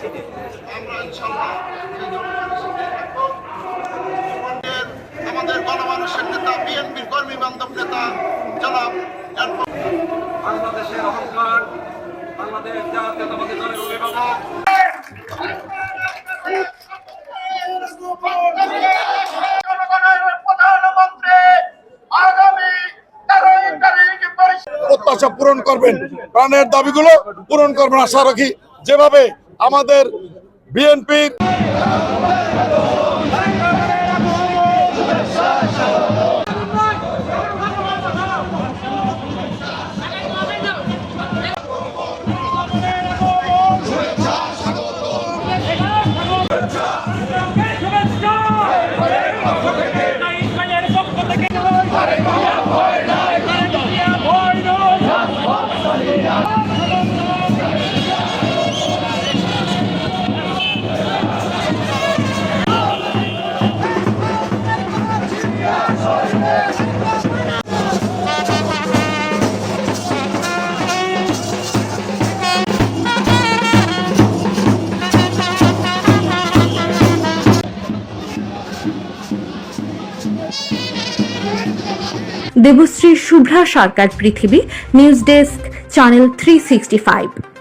আমরা ইনশাআল্লাহ আমাদের গণমানুষের নেতা বিএনপির কর্মী বান্ধব নেতা জনাব বাংলাদেশের অহংকার, বাংলাদেশ জাতীয়তাবাদী দলের অভিভাবক প্রত্যাশা পূরণ করবেন, প্রাণের দাবিগুলো পূরণ করবেন আশা রাখি। যেভাবে আমাদের বিএনপির দেবশ্রী শুভ্রা সরকার পৃথিবী, নিউজ ডেস্ক, চ্যানেল 365।